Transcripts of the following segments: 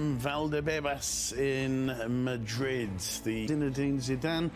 Valdebebas in Madrid, the Zinedine Zidane.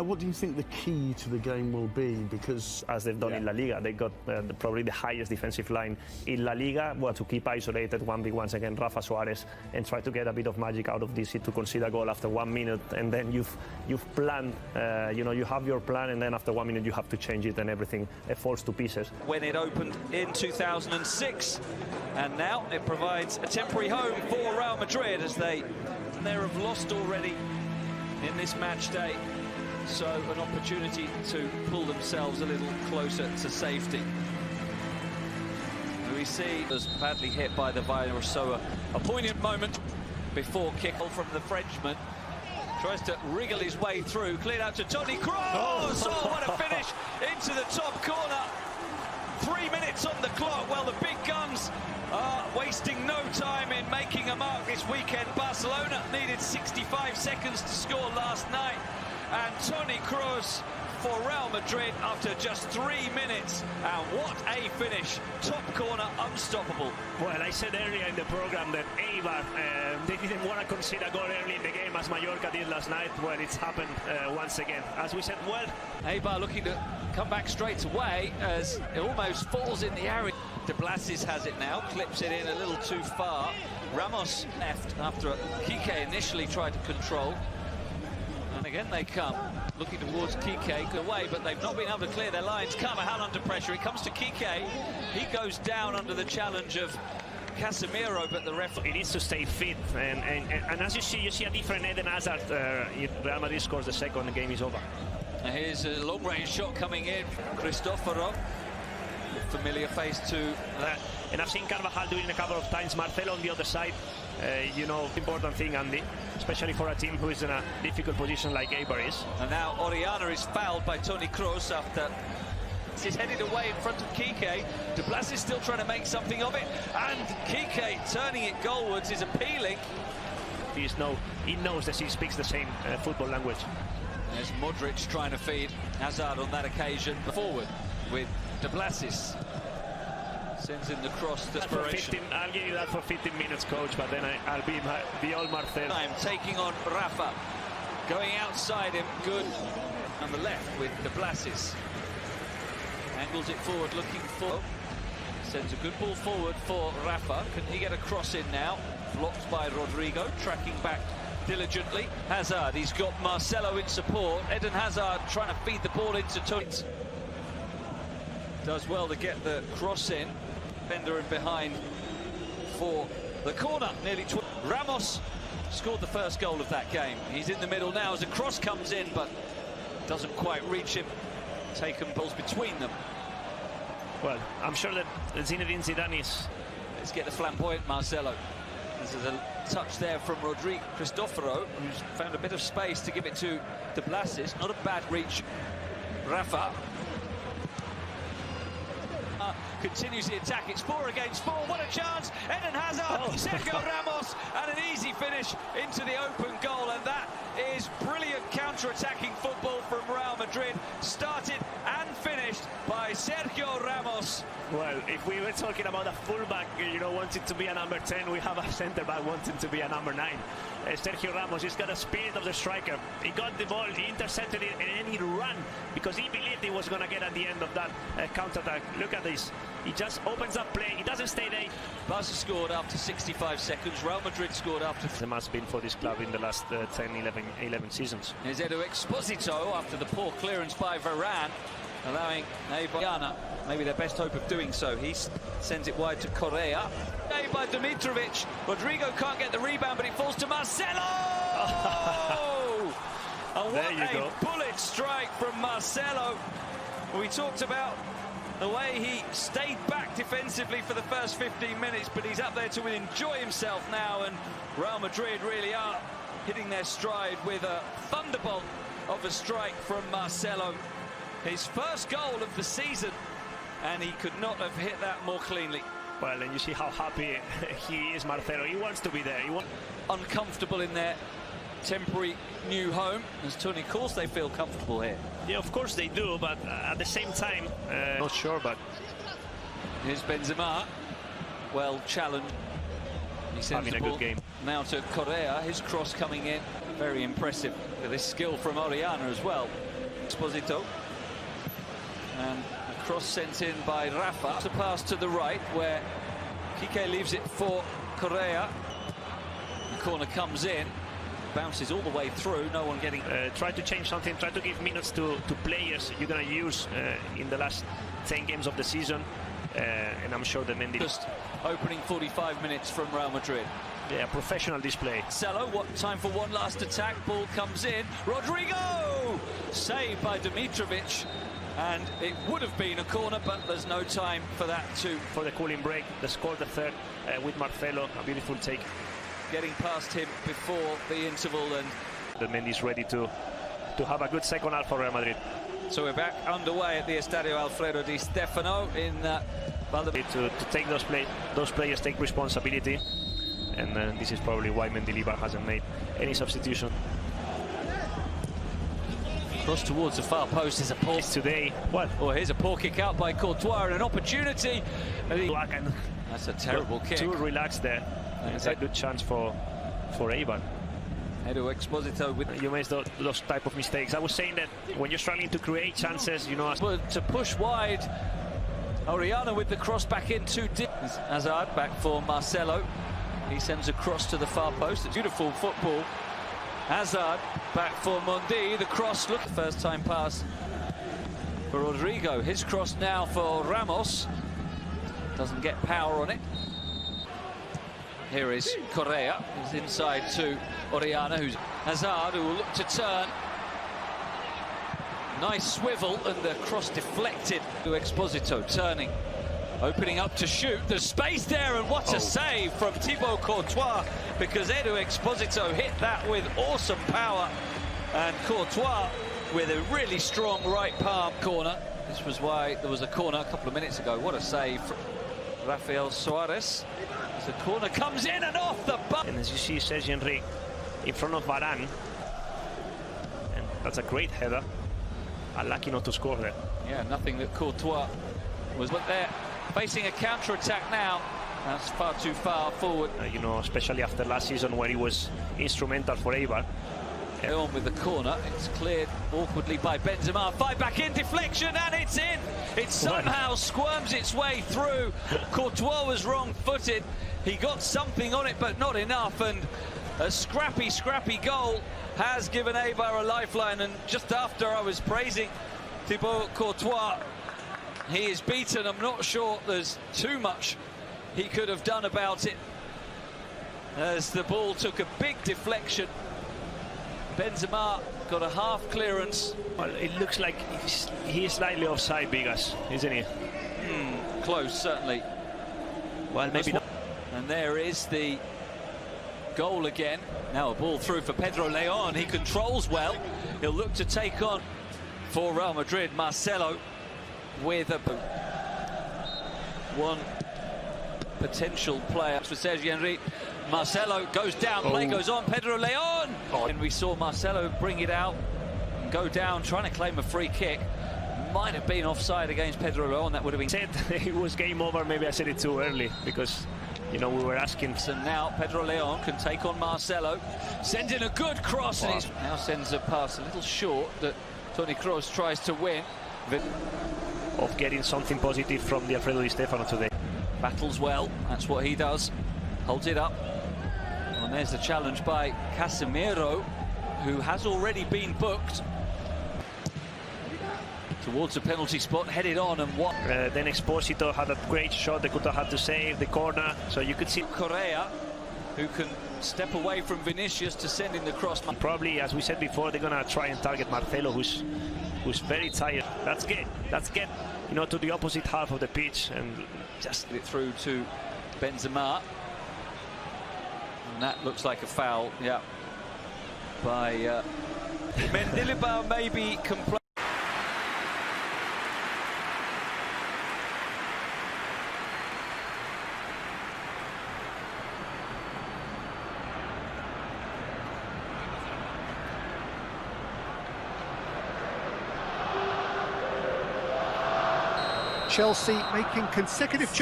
What do you think the key to the game will be? Because as they've done in La Liga, they got probably the highest defensive line in La Liga. Well, to keep isolated 1v1s against Rafa Suarez and try to get a bit of magic out of this, to concede a goal after 1 minute, and then you've planned, you have your plan, and then after 1 minute you have to change it, and everything falls to pieces. When it opened in 2006, and now it provides a temporary home for Real Madrid, as they have lost already in this match day. So an opportunity to pull themselves a little closer to safety. We see was badly hit by the virus, so a poignant moment before kick-off from the Frenchman. Tries to wriggle his way through, cleared out to Toni Kroos. Oh, what a finish into the top corner. 3 minutes on the clock. Well, the big guns are wasting no time in making a mark this weekend. Barcelona needed 65 seconds to score last night, and Toni Kroos for Real Madrid after just 3 minutes. And what a finish. Top corner, unstoppable. Well, I said earlier in the program that Eibar, they didn't want to concede a goal early in the game as Mallorca did last night. Well, it's happened once again. As we said, well, Eibar looking to come back straight away as it almost falls in the area. De Blasis has it now, clips it in a little too far. Ramos left after Kike initially tried to control. And again they come, looking towards Kike, away, but they've not been able to clear their lines. Carvajal under pressure, it comes to Kike. He goes down under the challenge of Casemiro, but the referee needs to stay fit, and as you see a different Eden Hazard. Real Madrid scores the second, the game is over. Here's a long-range shot coming in. Cristoforo, familiar face to that. And I've seen Carvajal doing it a couple of times. Marcelo on the other side. Important thing, Andy, especially for a team who is in a difficult position like Eibar is. And now Oriana is fouled by Toni Kroos after he's headed away in front of Kike. De Blas is still trying to make something of it, and Kike turning it goalwards is appealing. He knows that he speaks the same football language. There's Modric trying to feed Hazard on that occasion. Forward with De Blasis. Sends in the cross desperation. I'll give you that for 15 minutes, coach, but then I'll be the old Marcel. I'm taking on Rafa. Going outside him, good. On the left with De Blasis. Angles it forward, looking for. Sends a good ball forward for Rafa. Can he get a cross in now? Blocked by Rodrigo, tracking back diligently. Hazard, he's got Marcelo in support. Eden Hazard trying to feed the ball into Toni. Does well to get the cross in. Fender in behind for the corner. Nearly Ramos scored the first goal of that game. He's in the middle now as the cross comes in, but doesn't quite reach him. Taken balls between them. Well, I'm sure that Zinedine Zidane is. Let's get the flamboyant Marcelo. There's a touch there from Rodrigo Cristoforo, who's found a bit of space to give it to De Blasis. Not a bad reach. Rafa continues the attack. It's 4 against 4. What a chance! Eden Hazard, Sergio Ramos, and an easy finish into the open goal. And that is brilliant counter-attacking football from Real Madrid, started and finished by Sergio Ramos. Well, if we were talking about a fullback, wanting to be a number 10, we have a centre-back wanting to be a number 9. Sergio Ramos, he's got the spirit of the striker. He got the ball, he intercepted it, and then he ran because he believed he was going to get at the end of that counter-attack. Look at this. He just opens up play. He doesn't stay there. Barca scored after 65 seconds. Real Madrid scored after... There must have been for this club in the last 10, 11 seasons. Here's Edu Exposito after the poor clearance by Varane, allowing Eibar, maybe their best hope of doing so. He sends it wide to Correa. By Dimitrovic. Rodrigo can't get the rebound, but it falls to Marcelo! And what a bullet strike from Marcelo. We talked about the way he stayed back defensively for the first 15 minutes, but he's up there to enjoy himself now, and Real Madrid really are hitting their stride with a thunderbolt of a strike from Marcelo. His first goal of the season, and he could not have hit that more cleanly. Well, and you see how happy he is, Marcelo. He wants to be there. Uncomfortable in their temporary new home. As Toni calls, they feel comfortable here. Yeah, of course they do, but at the same time, not sure, but... Here's Benzema. Well challenged. He sends having the a ball good game. now to Correa. His cross coming in, very impressive. With this skill from Oriana as well. Exposito. And a cross sent in by Rafa. To pass to the right, where Kike leaves it for Correa. The corner comes in, bounces all the way through. No one getting. Try to change something. Try to give minutes to players you're going to use in the last 10 games of the season. And I'm sure that Mendy. Just opening 45 minutes from Real Madrid. Yeah, professional display. Cello, what time for one last attack? Ball comes in. Rodrigo! Saved by Dimitrovic. And it would have been a corner, but there's no time for that too. For the cooling break, they scored the third with Marcelo. A beautiful take. Getting past him before the interval, and The Mendy's ready to have a good second half for Real Madrid. so we're back underway at the Estadio Alfredo Di Stefano in Valladolid. To take those players take responsibility, and this is probably why Mendilibar hasn't made any substitution. Cross towards the far post is a poor Today, what? Oh, here's a poor kick out by Courtois and an opportunity. That's a terrible kick. Too relaxed there. It's a good chance for Eibar. Edu Exposito with You make those type of mistakes. I was saying that when you're struggling to create chances, you know. but to push wide. Oriana with the cross back in too deep. Hazard back for Marcelo. He sends a cross to the far post. It's beautiful football. Hazard back for Mondi. The cross, look, first time pass for Rodrigo. His cross now for Ramos. Doesn't get power on it. Here is Correa. He's inside to Oriana, who's Hazard, who will look to turn. Nice swivel, and the cross deflected to Exposito, turning, opening up to shoot. There's space there, and what a save from Thibaut Courtois, because Edu Exposito hit that with awesome power, and Courtois with a really strong right palm corner. This was why there was a corner a couple of minutes ago. What a save from Rafael Suarez. As the corner comes in and off the bar. And as you see, Sergi Enrique in front of Varane, and that's a great header. Unlucky not to score there. Yeah, nothing that Courtois was, but they're facing a counter-attack now. That's far too far forward. You know, especially after last season where he was instrumental for Eibar. On with the corner, it's cleared awkwardly by Benzema. Fight back in, deflection, and it's in. It somehow squirms its way through. Courtois was wrong-footed. He got something on it, but not enough. And a scrappy goal has given Eibar a lifeline. And just after I was praising Thibaut Courtois, he is beaten. I'm not sure there's too much he could have done about it, as the ball took a big deflection. Benzema got a half clearance. Well, it looks like he's slightly offside, Bigas, isn't he? Close, certainly. Well, maybe not. And there is the goal again. Now a ball through for Pedro Leon. He controls well. He'll look to take on for Real Madrid. Marcelo with a one potential player for Sergi Enrique. Marcelo goes down, play goes on, Pedro Leon! And we saw Marcelo bring it out and go down, trying to claim a free kick. Might have been offside against Pedro Leon, that would have been... Said it was game over, maybe I said it too early, because, you know, we were asking... And now Pedro Leon can take on Marcelo, sends in a good cross, and he now sends a pass a little short that Toni Kroos tries to win. Of getting something positive from the Alfredo Di Stefano today. Battles well, that's what he does, holds it up. And there's the challenge by Casemiro, who has already been booked. Towards the penalty spot, headed on, and what? Then Exposito had a great shot they could have had to save, the corner, so you could see... Correa, who can step away from Vinicius to send in the cross. Probably, as we said before, they're going to try and target Marcelo, who's very tired. Let's get, you know, to the opposite half of the pitch and just... Get it through to Benzema. And that looks like a foul, yeah, by Mendilibar. Maybe complain. Chelsea making consecutive changes.